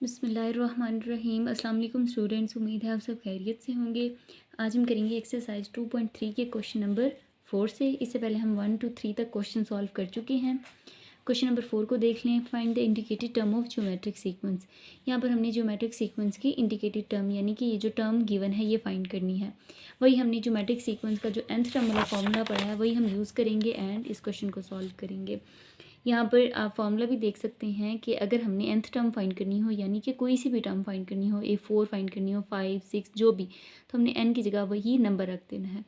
बिस्मिल्लाहिर्रहमानिर्रहीम। अस्सलाम वालेकुम स्टूडेंट्स, उम्मीद है आप सब खैरियत से होंगे। आज हम करेंगे एक्सरसाइज 2.3 के क्वेश्चन नंबर 4 से। इससे पहले हम 1 to 3 तक क्वेश्चन सॉल्व कर चुके हैं। क्वेश्चन नंबर 4 को देख लें। Find the indicated term of geometric sequence. यहाँ पर हमने ज्योमेट्रिक सीक्वेंस की इंडिकेटेड टर्म यानी कि ये जो टर्म गिवन है ये फाइंड करनी है। वही हमने ज्योमेट्रिक सीक्वेंस का जो nth टर्म वाला फॉर्मूला पढ़ा है वही हम यूज़ करेंगे एंड इस क्वेश्चन को सॉल्व करेंगे। यहाँ पर आप फॉर्मूला भी देख सकते हैं कि अगर हमने nth टर्म फाइंड करनी हो यानी कि कोई सी भी टर्म फाइंड करनी हो, A4 फाइंड करनी हो, 5, 6 जो भी, तो हमने n की जगह वही नंबर रख देना है।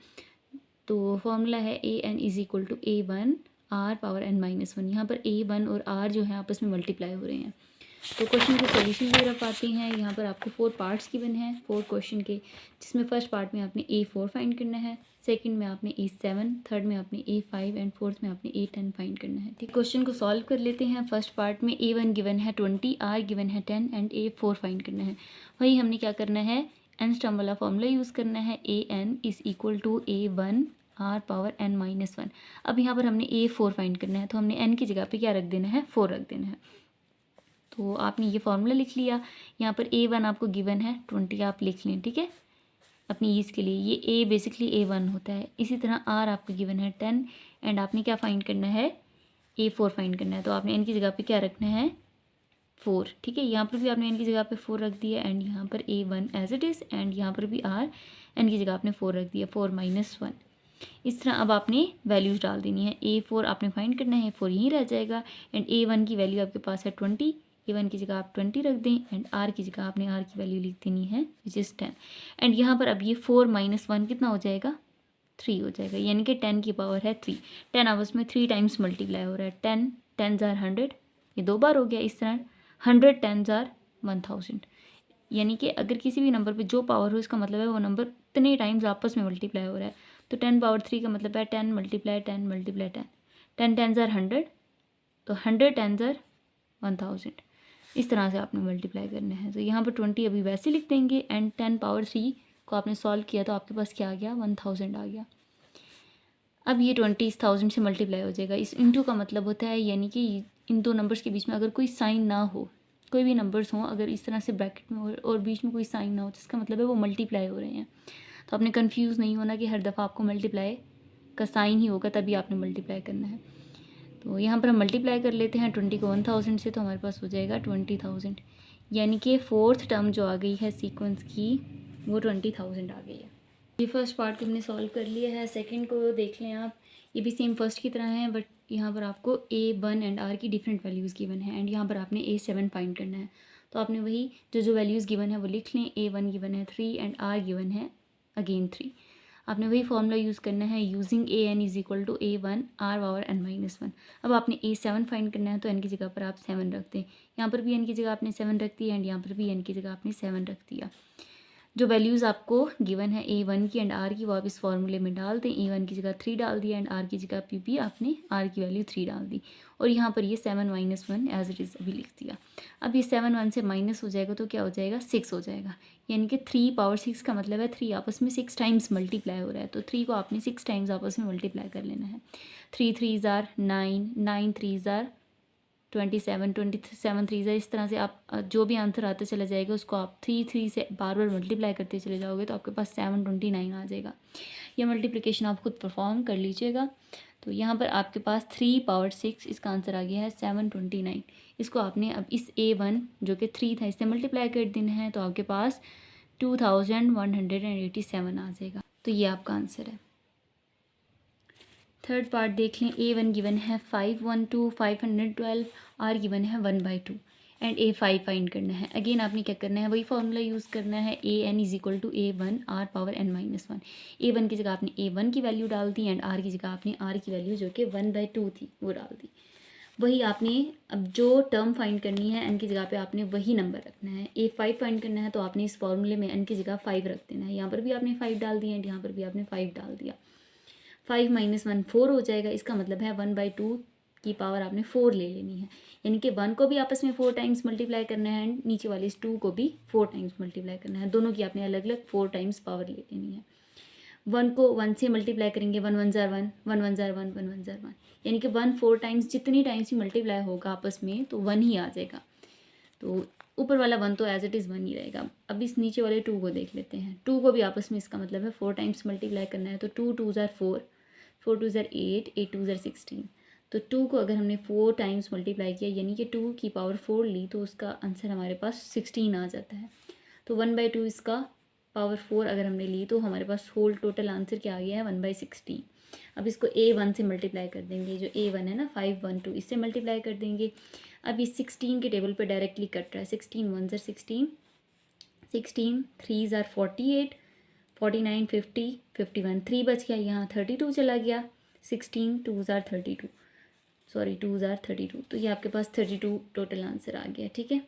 तो फॉर्मूला है AN is equal to A1 R power n-1। यहाँ पर A1 और R जो है आपस में मल्टीप्लाई हो रहे हैं। तो क्वेश्चन के सॉल्यूशन की तरफ आते हैं। यहाँ पर आपको 4 पार्ट्स गिवन हैं 4 क्वेश्चन के, जिसमें फर्स्ट पार्ट में आपने A4 फाइंड करना है, सेकंड में आपने A7, थर्ड में आपने A5 एंड फोर्थ में आपने A10 फाइंड करना है। ठीक, क्वेश्चन को सॉल्व कर लेते हैं। फर्स्ट पार्ट में A1 गिवन है 20, R गिवन है 10 एंड A4 फाइंड करना है। वही हमने क्या करना है, n टर्म वाला फॉर्मूला यूज़ करना है। AN is equal to A1 R power n-1। अब यहाँ पर हमने A4 फाइंड करना है, तो हमने n की जगह पे क्या रख देना है, 4 रख देना है। तो आपने ये फॉर्मूला लिख लिया। यहाँ पर A1 आपको गिवन है 20, आप लिख लें, ठीक है, अपनी ईज़ के लिए। ये A बेसिकली A1 होता है। इसी तरह R आपको गिवन है 10 एंड आपने क्या फाइंड करना है, A4 फाइंड करना है। तो आपने n की जगह पे क्या रखना है, 4, ठीक है। यहाँ पर भी आपने n की जगह पे 4 रख दिया एंड यहाँ पर A1 as it is and यहाँ पर भी R n की जगह आपने 4 रख दिया, 4-1। इस तरह अब आपने वैल्यूज़ डाल देनी है। A4 आपने फाइंड करना है, 4 यहीं रह जाएगा एंड A1 की वैल्यू आपके पास है 20। A1 की जगह आप 20 रख दें एंड R की जगह आपने R की वैल्यू लिख देनी है विच इज़ 10। एंड यहाँ पर अब ये 4-1 कितना हो जाएगा, 3 हो जाएगा, यानी कि 10 की पावर है 3। 10 आपस में 3 टाइम्स मल्टीप्लाई हो रहा है। 10 10s are 100, ये 2 बार हो गया। इस तरह 100 10s are 1000, यानी कि अगर किसी भी नंबर पे जो पावर हो इसका मतलब है वो नंबर इतने टाइम्स आपस में मल्टीप्लाई हो रहा है। तो 10 पावर 3 का मतलब है 10 मल्टीप्लाई 10 मल्टीप्लाई 10, 10 10s are 100, तो 100 10s are 1000। इस तरह से आपने मल्टीप्लाई करना है। तो यहाँ पर 20 अभी वैसे लिख देंगे एंड 10 पावर 3 को आपने सॉल्व किया तो आपके पास क्या आ गया, 1000 आ गया। अब ये 20 इस 1000 से मल्टीप्लाई हो जाएगा। इस इंटू का मतलब होता है यानी कि इन दो नंबर्स के बीच में अगर कोई साइन ना हो, कोई भी नंबर्स हों अगर इस तरह से ब्रैकेट में और बीच में कोई साइन ना हो तो इसका मतलब है वो मल्टीप्लाई हो रहे हैं। तो आपने कन्फ्यूज़ नहीं होना कि हर दफ़ा आपको मल्टीप्लाई का साइन ही होगा तभी आपने मल्टीप्लाई करना है। तो यहाँ पर हम मल्टीप्लाई कर लेते हैं 20 को 1000 से, तो हमारे पास हो जाएगा 20,000, यानी कि फोर्थ टर्म जो आ गई है सीक्वेंस की वो 20,000 आ गई है। ये फर्स्ट पार्ट को हमने सॉल्व कर लिया है। सेकंड को देख लें आप, ये भी सेम फर्स्ट की तरह है बट यहाँ पर आपको A1 एंड R की डिफरेंट वैल्यूज़ गिवन है एंड यहाँ पर आपने A7 फाइंड करना है। तो आपने वही जो वैल्यूज़ गिवन है वो लिख लें। A1 गिवन है 3 एंड R गिवन है अगेन 3। आपने वही फॉर्मूला यूज़ करना है using AN is equal to A1 R power n-1। अब आपने A7 फाइंड करना है तो n की जगह पर आप 7 रख दें। यहाँ पर भी n की जगह आपने 7 रख दी एंड यहाँ पर भी n की जगह आपने 7 रख दिया। जो वैल्यूज़ आपको गिवन है A1 की एंड R की वो आप इस फॉर्मूले में डाल दें। A1 की जगह 3 डाल दिया एंड R की जगह भी आपने R की वैल्यू 3 डाल दी और यहाँ पर ये 7-1 एज इट इज़ अभी लिख दिया। अब ये 7 1 से माइनस हो जाएगा तो क्या हो जाएगा, 6 हो जाएगा, यानी कि 3 पावर 6 का मतलब है 3 आपस में 6 टाइम्स मल्टीप्लाई हो रहा है। तो 3 को आपने 6 टाइम्स आपस में मल्टीप्लाई कर लेना है। 3 3s are 9, 9 3s are 27, 27 3 इस तरह से आप जो भी आंसर आते चला जाएगा उसको आप 3 से बार बार मल्टीप्लाई करते चले जाओगे तो आपके पास 729 आ जाएगा। ये मल्टीप्लिकेशन आप खुद परफॉर्म कर लीजिएगा। तो यहाँ पर आपके पास 3 पावर 6 इसका आंसर आ गया है 729। इसको आपने अब इस A1 जो कि 3 था इससे मल्टीप्लाई कर देना है तो आपके पास 2187 आ जाएगा। तो ये आपका आंसर है। थर्ड पार्ट देख लें। A1 गिवन है 512, 512, R गिवन है 1/2 एंड A5 फाइंड करना है। अगेन आपने क्या करना है, वही फॉर्मूला यूज़ करना है। AN is equal to A1 R power n-1। A1 की जगह आपने A1 की वैल्यू डाल दी एंड R की जगह आपने R की वैल्यू जो कि 1/2 थी वो डाल दी। वही आपने अब जो टर्म फाइंड करनी है n की जगह पे आपने वही नंबर रखना है। A5 फाइंड करना है तो आपने इस फॉर्मूले में n की जगह 5 रख देना है। यहाँ पर भी आपने 5 डाल दिया एंड यहाँ पर भी आपने 5 डाल दिया। 5 - 1 4 हो जाएगा। इसका मतलब है 1/2 की पावर आपने 4 ले लेनी है, यानी कि 1 को भी आपस में 4 टाइम्स मल्टीप्लाई करना है एंड नीचे वाले इस 2 को भी 4 टाइम्स मल्टीप्लाई करना है। दोनों की आपने अलग अलग 4 टाइम्स पावर ले लेनी है। 1 को 1 से मल्टीप्लाई करेंगे, 1 1 जार 1, 1 1 जार 1, 1 1 जार 1, यानी कि 1 4 टाइम्स जितनी टाइम्स ही मल्टीप्लाई होगा आपस में तो 1 ही आ जाएगा। तो ऊपर वाला 1 तो एज इट इज़ 1 ही रहेगा। अब इस नीचे वाले 2 को देख लेते हैं। 2 को भी आपस में इसका मतलब है 4 टाइम्स मल्टीप्लाई करना है, तो 2 2 ज़ार 4, 4 2 ज़ार 8, 8 2 ज़ार 16। तो 2 को अगर हमने 4 टाइम्स मल्टीप्लाई किया यानी कि 2 की पावर 4 ली तो उसका आंसर हमारे पास 16 आ जाता है। तो 1/2 इसका पावर 4 अगर हमने ली तो हमारे पास होल टोटल आंसर क्या आ गया है 1/16। अब इसको A1 से मल्टीप्लाई कर देंगे, जो A1 है ना 512 इससे मल्टीप्लाई कर देंगे। अब ये 16 के टेबल पे डायरेक्टली कट रहा है। 16 1 ज़ार 16, 16 3 ज़ार 48, 49 50 51, 3 बच गया, यहाँ 32 चला गया। 16 2 ज़ार 32, सॉरी 2 ज़ार 32, तो ये आपके पास 32 टोटल आंसर आ गया। ठीक है,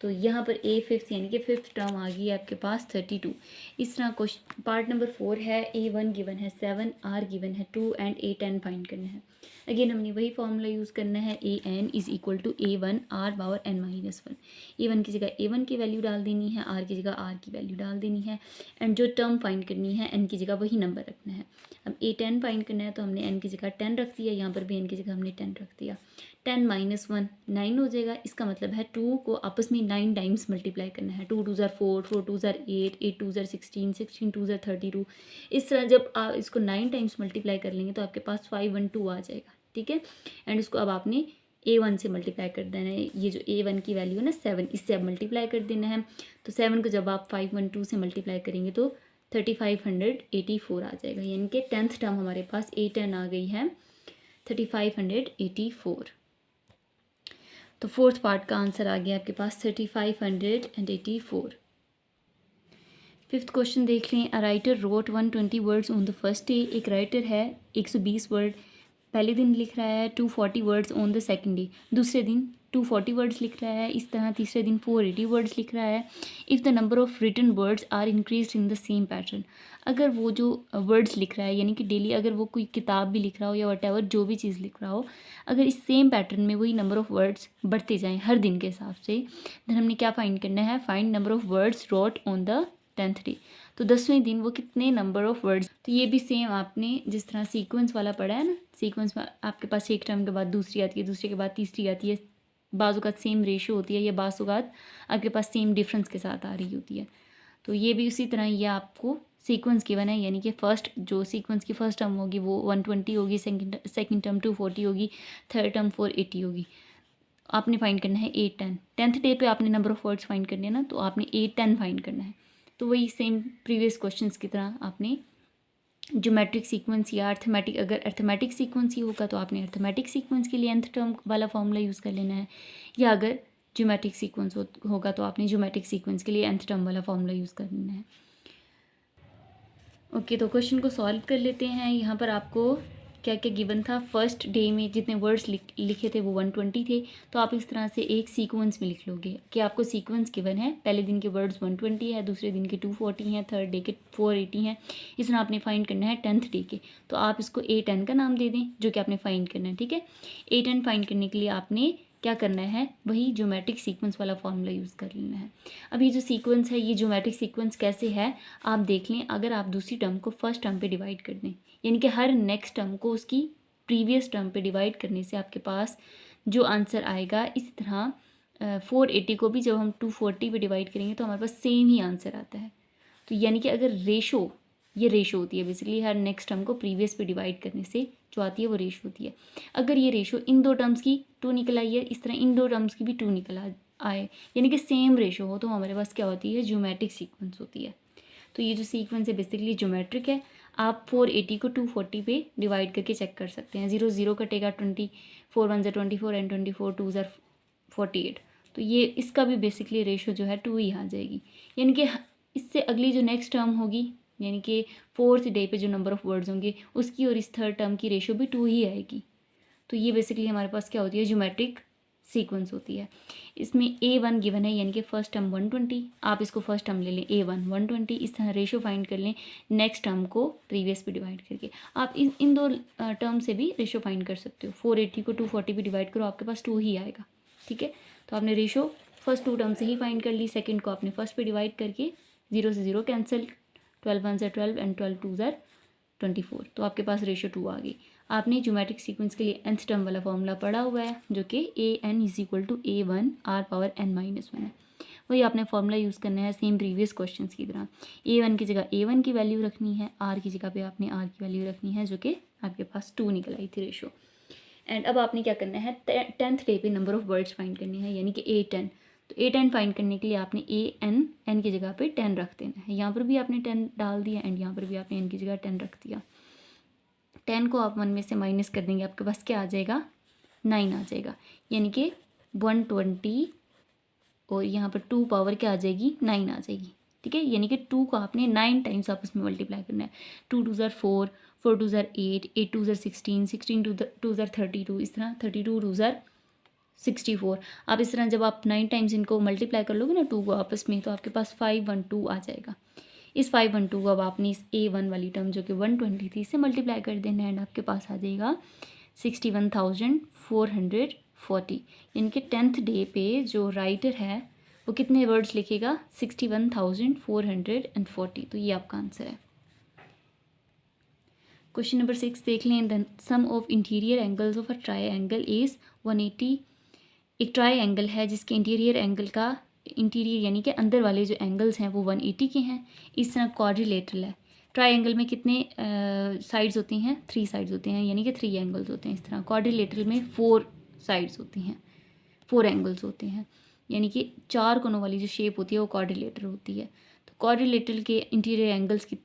तो यहाँ पर A5 यानी कि 5th टर्म आ गई है आपके पास 32। इस तरह क्वेश्चन पार्ट नंबर 4 है। A1 गिवन है 7, R गिवन है 2 एंड A10 फाइंड करना है। अगेन हमने वही फॉर्मूला यूज़ करना है, AN is equal to A1 R power n-1। A1 की जगह A1 की वैल्यू डाल देनी है, R की जगह R की वैल्यू डाल देनी है, एंड जो टर्म फाइंड करनी है n की जगह वही नंबर रखना है। अब A10 फाइंड करना है तो हमने n की जगह 10 रख दिया, यहाँ पर भी n की जगह हमने 10 रख दिया। 10 - 1 9 हो जाएगा। इसका मतलब है 2 को आपस में 9 टाइम्स मल्टीप्लाई करना है। 2 2 ज़ार 4, 4 2 ज़ार 8, 8 2 ज़ार 16, 16 2 ज़ार 32। इस तरह जब आप इसको 9 टाइम्स मल्टीप्लाई कर लेंगे तो आपके पास 512 आ जाएगा। ठीक है, एंड इसको अब आपने A1 से मल्टीप्लाई कर देना है। ये जो A1 की वैल्यू है ना 7, इससे अब मल्टीप्लाई कर देना है। तो 7 को जब आप 512 से मल्टीप्लाई करेंगे तो 3584 आ जाएगा, यानी कि 10th टर्म हमारे पास A10 आ गई है 3584। तो 4th पार्ट का आंसर आ गया आपके पास 3584। 5th क्वेश्चन देख लें। A writer wrote 120 words on the first day. एक राइटर है 120 वर्ड पहले दिन लिख रहा है, 240 words on the second day, दूसरे दिन 240 वर्ड्स लिख रहा है। इस तरह तीसरे दिन 480 वर्ड्स लिख रहा है। If the number of written words are increase in the same pattern. अगर वो जो वर्ड्स लिख रहा है यानी कि डेली अगर वो कोई किताब भी लिख रहा हो या वट जो भी चीज़ लिख रहा हो, अगर इस सेम पैटर्न में वही नंबर ऑफ़ वर्ड्स बढ़ते जाएँ हर दिन के हिसाब से, देन हमने क्या फाइंड करना है, find number of words road on the 10th day. तो 10वें दिन वो कितने नंबर ऑफ़ वर्ड्स। तो ये भी सेम आपने जिस तरह सीक्वेंस वाला पढ़ा है ना, सीक्वेंस में आपके पास एक टर्म के बाद दूसरी आती है, दूसरे के बाद तीसरी आती है, बाज़-औक़ात सेम रेशो होती है या बाज़-औक़ात आपके पास सेम डिफरेंस के साथ आ रही होती है। तो ये भी उसी तरह ये आपको सीक्वेंस गिवन है, यानी कि फर्स्ट जो सीक्वेंस की फर्स्ट टर्म होगी वो 120 होगी, सेकंड टर्म 240 होगी, थर्ड टर्म 480 होगी। आपने फाइंड करना है 8 10। 10th डे पे आपने नंबर ऑफ़ वर्ड्स फाइंड करने हैं ना, तो आपने 8 10 फाइंड करना है। तो वही सेम प्रीवियस क्वेश्चंस की तरह आपने ज्योमेट्रिक सीक्वेंस या अर्थमेटिक, अगर अर्थमेटिक सीक्वेंस ही होगा तो आपने अर्थमेटिक सीक्वेंस के लिए nth टर्म वाला फॉर्मूला यूज़ कर लेना है, या अगर ज्योमेट्रिक सीक्वेंस होगा तो आपने ज्योमेट्रिक सीक्वेंस के लिए nth टर्म वाला फॉर्मूला यूज़ कर लेना है। ओके, तो क्वेश्चन को सॉल्व कर लेते हैं। यहाँ पर आपको क्या क्या गिवन था, फर्स्ट डे में जितने वर्ड्स लिखे थे वो 120 थे, तो आप इस तरह से एक सीक्वेंस में लिख लोगे कि आपको सीक्वेंस गिवन है, पहले दिन के वर्ड्स 120 है, दूसरे दिन के 240 हैं, थर्ड डे के 480 हैं। इस तरह आपने फाइंड करना है 10th डे के, तो आप इसको A10 का नाम दे दें जो कि आपने फाइंड करना है। ठीक है, A10 फाइंड करने के लिए आपने क्या करना है, वही ज्योमेट्रिक सीक्वेंस वाला फॉर्मूला यूज़ कर लेना है। अब ये जो सीक्वेंस है, ये ज्योमेट्रिक सीक्वेंस कैसे है आप देख लें। अगर आप दूसरी टर्म को फर्स्ट टर्म पे डिवाइड कर दें, यानी कि हर नेक्स्ट टर्म को उसकी प्रीवियस टर्म पे डिवाइड करने से आपके पास जो आंसर आएगा, इसी तरह 480 को भी जब हम 240 पे डिवाइड करेंगे तो हमारे पास सेम ही आंसर आता है। तो यानी कि अगर रेशो, ये रेशो होती है बेसिकली हर नेक्स्ट टर्म को प्रीवियस पे डिवाइड करने से जो आती है वो रेशो होती है। अगर ये रेशो इन दो टर्म्स की 2 निकल आई है, इस तरह इन दो टर्म्स की भी 2 निकल आए, यानी कि सेम रेशो हो, तो हमारे पास क्या होती है, ज्योमेट्रिक सीक्वेंस होती है। तो ये जो सीक्वेंस है बेसिकली ज्योमेट्रिक है। आप 480 को 240 पे डिवाइड करके चेक कर सकते हैं। 0 0 कटेगा, 24 1 24 एंड 24 2 48, तो ये इसका भी बेसिकली रेशो जो है 2 ही आ जाएगी। यानी कि इससे अगली जो नेक्स्ट टर्म होगी, यानी कि 4th डे पे जो नंबर ऑफ़ वर्ड्स होंगे उसकी और इस थर्ड टर्म की रेशो भी 2 ही आएगी। तो ये बेसिकली हमारे पास क्या होती है, ज्योमेट्रिक सीक्वेंस होती है। इसमें A1 गिवन है, यानी कि फर्स्ट टर्म 120, आप इसको फर्स्ट टर्म ले लें A1 120, इस तरह रेशो फाइंड कर लें नेक्स्ट टर्म को प्रीवियस पे डिवाइड करके। आप इन दो टर्म से भी रेशो फाइंड कर सकते हो। 480 को 240 पे डिवाइड करो, आपके पास 2 ही आएगा। ठीक है, तो आपने रेशो फर्स्ट 2 टर्म से ही फाइंड कर ली, सेकेंड को आपने फर्स्ट पे डिवाइड करके 0 से 0 कैंसिल, 12 1 12 एंड 12 2 24, तो आपके पास रेशो 2 आ गई। आपने ज्योमेट्रिक सीक्वेंस के लिए nth टर्म वाला फॉर्मूला पढ़ा हुआ है जो कि an is equal to a1 r⁻n−1 है। वही आपने फॉर्मूला यूज़ करना है सेम प्रीवियस क्वेश्चंस की तरह। a1 की जगह a1 की वैल्यू रखनी है, r की जगह पे आपने r की वैल्यू रखनी है जो कि आपके पास 2 निकल आई थी रेशो। एंड अब आपने क्या करना है 10th डे पे नंबर ऑफ़ वर्ड्स फाइंड करनी है यानी कि a10। तो a10 फाइंड करने के लिए आपने n की जगह पे 10 रख देना है। यहाँ पर भी आपने 10 डाल दिया एंड यहाँ पर भी आपने n की जगह 10 रख दिया। 10 को आप 1 में से माइनस कर देंगे, आपके पास क्या आ जाएगा 9 आ जाएगा, यानी कि 120 और यहाँ पर 2 पावर क्या आ जाएगी 9 आ जाएगी। ठीक है, यानी कि 2 को आपने 9 टाइम्स आपस में मल्टीप्लाई करना है। 2 2 ज़ार 4, 4 2 ज़ार 8, 8 2 ज़ार 16, 16 2 ज़ार 32, इस तरह 32 2 ज़ार 64। आप इस तरह जब आप 9 टाइम्स इनको मल्टीप्लाई कर लोगे ना 2 को आपस में, तो आपके पास 512 आ जाएगा। इस 512 को अब आपने इस a1 वाली टर्म जो कि 120 थी इससे मल्टीप्लाई कर देना है एंड आपके पास आ जाएगा 61,440। यानी कि 10th डे पे जो राइटर है वो कितने वर्ड्स लिखेगा 61,440। तो ये आपका आंसर है। क्वेश्चन नंबर 6 देख लें। The sum of interior angles of a triangle is 180। एक ट्राइंगल है जिसके इंटीरियर एंगल का इंटीरियर यानी कि अंदर वाले जो एंगल्स हैं वो 180 के हैं। इस तरह क्वाड्रिलेटरल है। ट्राइंगल में कितने साइड्स होती हैं 3 साइड्स होते हैं यानी कि 3 एंगल्स होते हैं। इस तरह क्वाड्रिलेटरल में 4 साइड्स होती हैं, 4 एंगल्स होते हैं, यानी कि 4 कोनों वाली जो शेप होती है वो क्वाड्रिलेटरल होती है। तो क्वाड्रिलेटरल के इंटीरियर एंगल्स की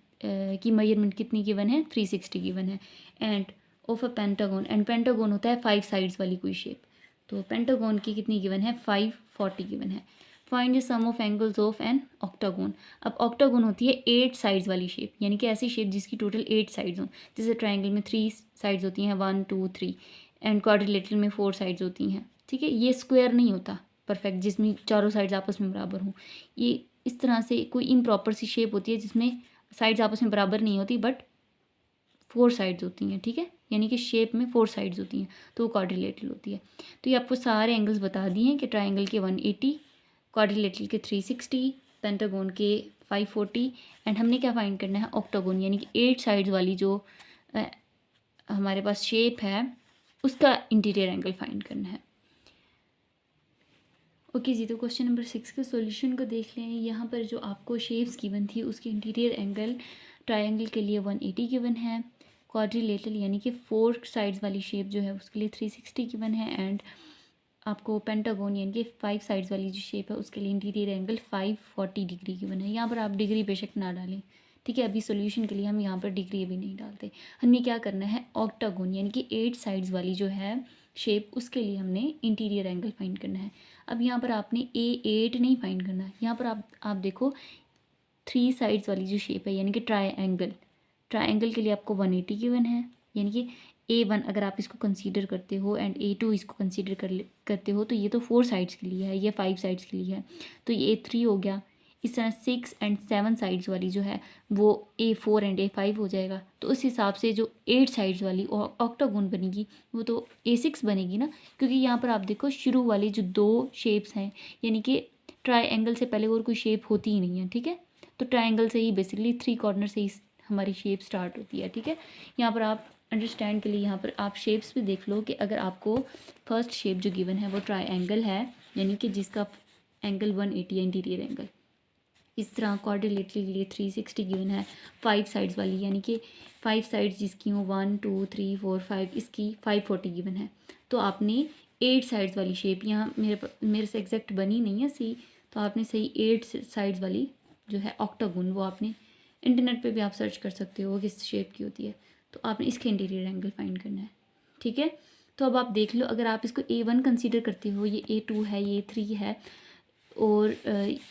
मेजरमेंट कितनी गिवन है 360 गिवन है। End of a pentagon, and pentagon होता है 5 साइड्स वाली कोई शेप। तो पेंटागन की कितनी गिवन है 540 गिवन है। Find the sum of angles of an octagon. अब ऑक्टागोन होती है 8 साइड्स वाली शेप, यानी कि ऐसी शेप जिसकी टोटल 8 साइड्स हों। जैसे ट्राइंगल में 3 साइड्स होती हैं 1 2 3 एंड क्वाड्रिलेटरल में 4 साइड्स होती हैं। ठीक है, ये स्क्वायर नहीं होता परफेक्ट जिसमें चारों साइड्स आपस में बराबर हों। ये इस तरह से कोई इम्प्रॉपर सी शेप होती है जिसमें साइड्स आपस में बराबर नहीं होती बट 4 साइड्स होती हैं। ठीक है, यानी कि शेप में 4 साइड्स होती हैं तो वो क्वाड्रिलेटरल होती है। तो ये आपको सारे एंगल्स बता दिए हैं कि ट्राइंगल के 180, क्वाड्रिलेटरल के 360, पेंटागन के 540 एंड हमने क्या फाइंड करना है ऑक्टागोन यानी कि 8 साइड्स वाली जो हमारे पास शेप है उसका इंटीरियर एंगल फाइंड करना है। ओके जी, तो क्वेश्चन नंबर 6 के सॉल्यूशन को देख लें। यहाँ पर जो आपको शेप्स गिवन थी उसके इंटीरियर एंगल ट्रायंगल के लिए 180 गिवन है, क्वाड्रिलेटरल यानी कि 4 साइड्स वाली शेप जो है उसके लिए 360 गिवन है एंड आपको पेंटागन यानी कि 5 साइड्स वाली जो शेप है उसके लिए इंटीरियर एंगल 540 डिग्री गिवन है। यहाँ पर आप डिग्री बेशक ना डालें, ठीक है, अभी सॉल्यूशन के लिए हम यहाँ पर डिग्री भी नहीं डालते। हमें क्या करना है ऑक्टागोन यानी कि 8 साइड्स वाली जो है शेप उसके लिए हमने इंटीरियर एंगल फाइंड करना है। अब यहाँ पर आपने A8 नहीं फाइंड करना है, यहाँ पर आप देखो 3 साइड्स वाली जो शेप है यानी कि ट्राइंगल के लिए आपको 180 गिवन है, यानी कि A1 अगर आप इसको कंसीडर करते हो एंड A2 इसको कंसीडर करते हो तो ये तो 4 साइड्स के लिए है, ये 5 साइड्स के लिए है, तो ये A3 हो गया। इस तरह 6 एंड 7 साइड्स वाली जो है वो A4 एंड A5 हो जाएगा। तो उस हिसाब से जो 8 साइड्स वाली ऑक्टागोन बनेगी वो तो A6 बनेगी ना, क्योंकि यहाँ पर आप देखो शुरू वाली जो 2 शेप्स हैं यानी कि ट्राइंगल से पहले और कोई शेप होती ही नहीं है। ठीक है, तो ट्राइंगल से ही बेसिकली 3 कॉर्नर से ही हमारी शेप स्टार्ट होती है। ठीक है, यहाँ पर आप अंडरस्टैंड के लिए यहाँ पर आप शेप्स भी देख लो कि अगर आपको फर्स्ट शेप जो गिवन है वो ट्राइंगल है यानी कि जिसका एंगल 180 है इंटीरियर एंगल, इस तरह क्वाड्रिलेटरल के लिए 360 गिवन है 5 साइड्स वाली यानी कि 5 साइड्स जिसकी हो 1 2 3 4 5, इसकी 540 गिवन है। तो आपने 8 साइड्स वाली शेप, यहाँ मेरे से एग्जैक्ट बनी नहीं है सी, तो आपने सही 8 साइड्स वाली जो है ऑक्टागोन वो आपने इंटरनेट पे भी आप सर्च कर सकते हो किस शेप की होती है, तो आपने इसके इंटीरियर एंगल फाइंड करना है। ठीक है, तो अब आप देख लो अगर आप इसको A1 कंसीडर करते हो, ये A2 है, ये A3 है और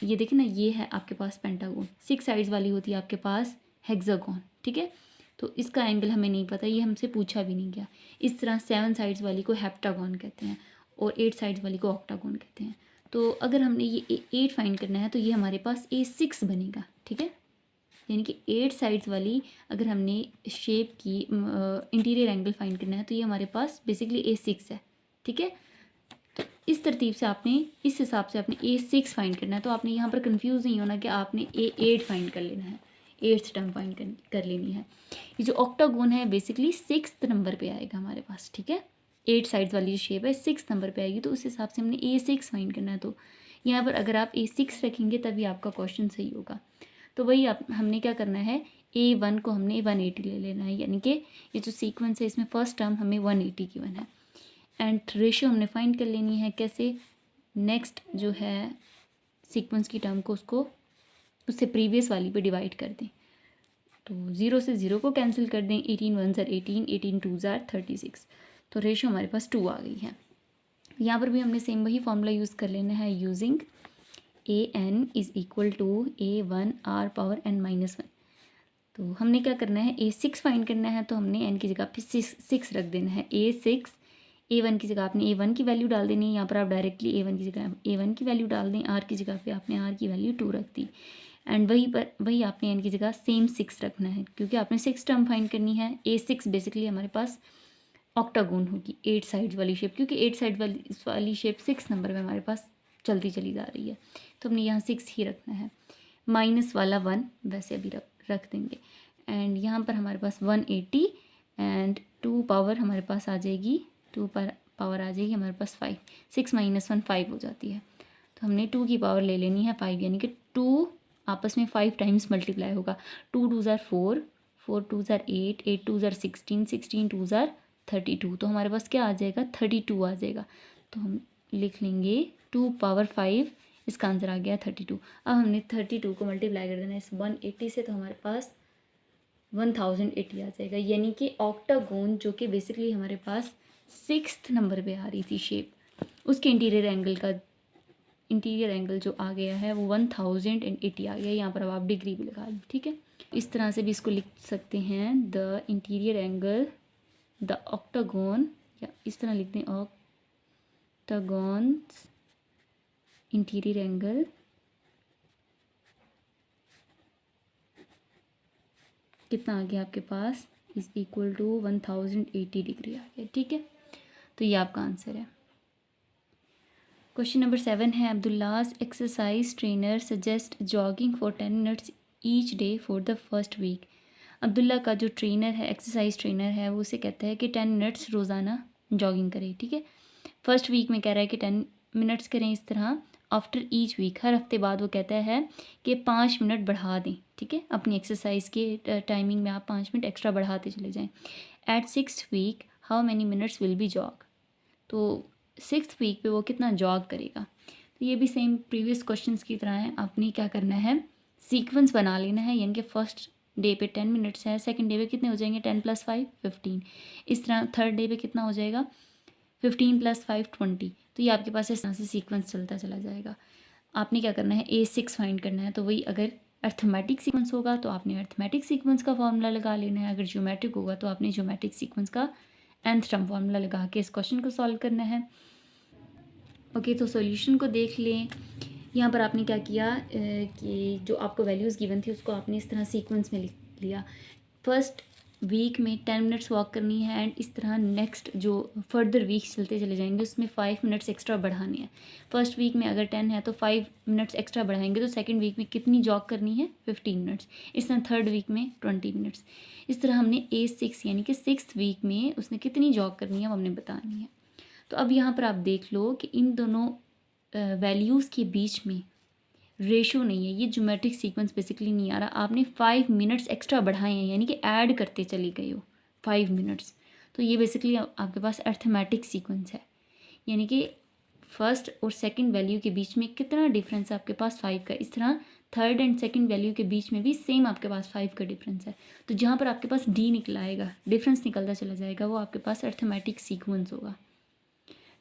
ये देखें ना ये है आपके पास पेंटागन, 6 साइड्स वाली होती है आपके पास हेक्सागोन। ठीक है, तो इसका एंगल हमें नहीं पता, ये हमसे पूछा भी नहीं गया। इस तरह 7 साइड्स वाली को हेप्टागोन कहते हैं और 8 साइड्स वाली को ऑक्टागोन कहते हैं। तो अगर हमने ये 8 फाइंड करना है तो ये हमारे पास A6 बनेगा। ठीक है, यानी कि 8 साइड्स वाली अगर हमने शेप की इंटीरियर एंगल फाइंड करना है तो ये हमारे पास बेसिकली A6 है। ठीक है, तो इस तरतीब से आपने इस हिसाब से आपने A6 फाइंड करना है। तो आपने यहाँ पर कंफ्यूज नहीं होना कि आपने A8 फाइंड कर लेना है। 8th टर्म फाइंड कर लेनी है। ये जो ऑक्टागोन है बेसिकली 6th नंबर पे आएगा हमारे पास, ठीक है। 8 साइड्स वाली जो शेप है 6th नंबर पे आएगी, तो उस हिसाब से हमने A6 फाइंड करना है। तो यहाँ पर अगर आप A6 रखेंगे तभी आपका क्वेश्चन सही होगा। तो वही हमने क्या करना है, A1 को हमने 180 ले लेना है, यानी कि ये जो सीक्वेंस है इसमें फर्स्ट टर्म हमें 180 गिवन है। एंड रेशियो हमने फाइंड कर लेनी है, कैसे, नेक्स्ट जो है सीक्वेंस की टर्म को उसको उससे प्रीवियस वाली पे डिवाइड कर दें। तो 0 से 0 को कैंसिल कर दें, 18 1 ज़ार 18, 18 2 ज़ार 36, तो रेशियो हमारे पास 2 आ गई है। यहाँ पर भी हमने सेम वही फॉर्मूला यूज़ कर लेना है, using an is equal to a1r⁻n-1। तो हमने क्या करना है, A6 फाइंड करना है, तो हमने n की जगह पे 6 रख देना है। A6, A1 की जगह आपने A1 की वैल्यू डाल देनी है, यहाँ पर आप डायरेक्टली A1 की जगह A1 की वैल्यू डाल दें, R की जगह पे आपने R की वैल्यू 2 रख दी। एंड वही आपने n की जगह सेम 6 रखना है, क्योंकि आपने 6 टर्म फाइंड करनी है। A6 बेसिकली हमारे पास ऑक्टागोन होगी, 8 साइड्स वाली शेप, क्योंकि 8 साइड वाली शेप 6 नंबर में हमारे पास चलती चली जा रही है, तो हमने यहाँ 6 ही रखना है। माइनस वाला 1 वैसे अभी रख देंगे। एंड यहाँ पर हमारे पास 180 एंड 2 पावर हमारे पास आ जाएगी, 2 पावर आ जाएगी हमारे पास 5, 6 - 1 5 हो जाती है। तो हमने 2 की पावर ले लेनी है 5, यानी कि 2 आपस में 5 टाइम्स मल्टीप्लाई होगा। 2 2 ज़ार 4, 4 2 ज़ार 8, 8 2 ज़ार 16, 16 2 ज़ार 32, तो हमारे पास क्या आ जाएगा, 32 आ जाएगा। तो हम लिख लेंगे 2 पावर 5, इसका आंसर आ गया 32। अब हमने 32 को मल्टीप्लाई कर देना इस 180 से, तो हमारे पास 1080 आ जाएगा, यानी कि ऑक्टागोन जो कि बेसिकली हमारे पास 6th नंबर पे आ रही थी शेप, उसके इंटीरियर एंगल जो आ गया है वो 1080 आ गया। यहाँ पर अब आप डिग्री भी लगा लो, ठीक है। इस तरह से भी इसको लिख सकते हैं, the interior angle the octagon, या इस तरह लिख दें, ऑक्टागोन्स इंटीरियर एंगल कितना आ गया आपके पास, इज इक्वल टू 1080 डिग्री आ गया, ठीक है। तो ये आपका आंसर है। क्वेश्चन नंबर 7 है, Abdullah's exercise trainer suggest jogging for 10 minutes each day for the first week. Abdullah का जो ट्रेनर है, एक्सरसाइज ट्रेनर है, वो उसे कहता है कि 10 मिनट्स रोज़ाना जॉगिंग करें, ठीक है। फर्स्ट वीक में कह रहा है कि 10 मिनट्स करें इस तरह। आफ्टर ईच वीक, हर हफ्ते बाद वो कहता है कि 5 मिनट बढ़ा दें, ठीक है। अपनी एक्सरसाइज के टाइमिंग में आप 5 मिनट एक्स्ट्रा बढ़ाते चले जाएं। At 6th week how many minutes will be jog, तो 6th वीक पे वो कितना जॉग करेगा। तो ये भी सेम प्रीवियस क्वेश्चंस की तरह है, आपने क्या करना है, सीक्वेंस बना लेना है, यानी कि फर्स्ट डे पे 10 मिनट्स है, सेकंड डे पे कितने हो जाएंगे, 10 + 5 15, इस तरह थर्ड डे पे कितना हो जाएगा, 15 + 5 20। तो ये आपके पास इस तरह से सीक्वेंस चलता चला जाएगा। आपने क्या करना है, A6 फाइंड करना है, तो वही अगर अर्थमेटिक सीक्वेंस होगा तो आपने अर्थमेटिक सीक्वेंस का फॉर्मूला लगा लेना है, अगर ज्योमेट्रिक होगा तो आपने ज्योमेट्रिक सीक्वेंस का nth टर्म फॉर्मूला लगा के इस क्वेश्चन को सॉल्व करना है। ओके, तो सॉल्यूशन को देख लें। यहाँ पर आपने क्या किया कि जो आपको वैल्यूज़ गिवन थी उसको आपने इस तरह सीक्वेंस में लिख लिया। फर्स्ट वीक में 10 मिनट्स वॉक करनी है, एंड इस तरह नेक्स्ट जो फर्दर वीक्स चलते चले जाएंगे उसमें 5 मिनट्स एक्स्ट्रा बढ़ाने हैं। फर्स्ट वीक में अगर 10 है तो 5 मिनट्स एक्स्ट्रा बढ़ाएंगे, तो सेकंड वीक में कितनी जॉग करनी है, 15 मिनट्स। इस तरह थर्ड वीक में 20 मिनट्स। इस तरह हमने A6 यानी कि 6th वीक में उसने कितनी जॉग करनी है वो हमने बतानी है। तो अब यहाँ पर आप देख लो कि इन दोनों वैल्यूज़ के बीच में रेशो नहीं है, ये ज्योमेट्रिक सीक्वेंस बेसिकली नहीं आ रहा। आपने 5 मिनट्स एक्स्ट्रा बढ़ाए हैं, यानी कि ऐड करते चले गए हो 5 मिनट्स, तो ये बेसिकली आपके पास अर्थमेटिक सीक्वेंस है, यानी कि फर्स्ट और सेकंड वैल्यू के बीच में कितना डिफरेंस है आपके पास, 5 का। इस तरह थर्ड एंड सेकंड वैल्यू के बीच में भी सेम आपके पास 5 का डिफरेंस है। तो जहाँ पर आपके पास डी निकल आएगा, डिफरेंस निकलता चला जाएगा, वो आपके पास अर्थमेटिक सीक्वेंस होगा।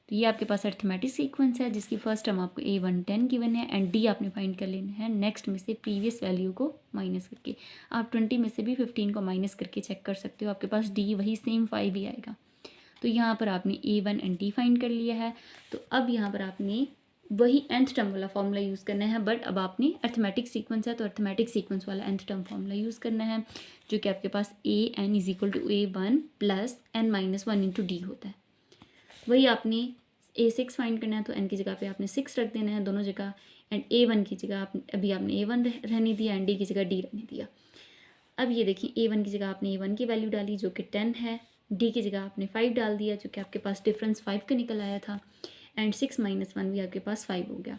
तो ये आपके पास अर्थमेटिक सीक्वेंस है जिसकी फर्स्ट टर्म आपको A110 गिवन है, एंड डी आपने फाइंड कर लेना है नेक्स्ट में से प्रीवियस वैल्यू को माइनस करके। आप 20 में से भी 15 को माइनस करके चेक कर सकते हो, आपके पास डी वही सेम 5 ही आएगा। तो यहाँ पर आपने A1 एंड D फाइंड कर लिया है। तो अब यहाँ पर आपने वही nth टर्म वाला फॉर्मूला यूज़ करना है, बट अब आपने अर्थमेटिक सीक्वेंस है तो अर्थमेटिक सीक्वेंस वाला nth टर्म फॉर्मूला यूज़ करना है, जो कि आपके पास AN = A1 + n - 1 × D होता है। वही आपने A6 फाइंड करना है, तो n की जगह पे आपने 6 रख देना है दोनों जगह, एंड A1 की जगह अभी आपने A1 रहने दिया, एंड D की जगह D रहने दिया। अब ये देखिए A1 की जगह आपने A1 की वैल्यू डाली जो कि 10 है, D की जगह आपने 5 डाल दिया जो कि आपके पास डिफरेंस 5 का निकल आया था, एंड 6 माइनस 1 भी आपके पास 5 हो गया।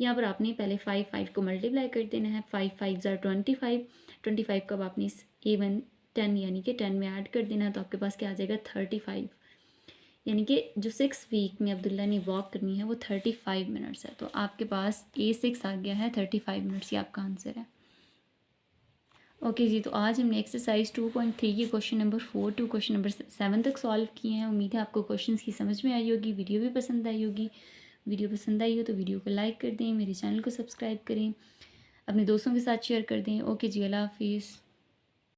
यहाँ पर आपने पहले 5 को मल्टीप्लाई कर देना है, 5 5 ज़ार 25, 25 को अब आपने इस A1 10 यानी कि 10 में ऐड कर देना, तो आपके पास क्या आ जाएगा 35, यानी कि जो 6 वीक में अब्दुल्ला ने वॉक करनी है वो 35 मिनट्स है। तो आपके पास A6 आ गया है 35 मिनट्स, ये आपका आंसर है। ओके जी, तो आज हमने एक्सरसाइज 2.3 के question number 4 to question number 7 तक सॉल्व किए हैं। उम्मीद है आपको क्वेश्चंस की समझ में आई होगी, वीडियो भी पसंद आई होगी। वीडियो पसंद आई हो तो वीडियो को लाइक कर दें, मेरे चैनल को सब्सक्राइब करें, अपने दोस्तों के साथ शेयर कर दें। ओके जी, अल्लाह हाफिज़।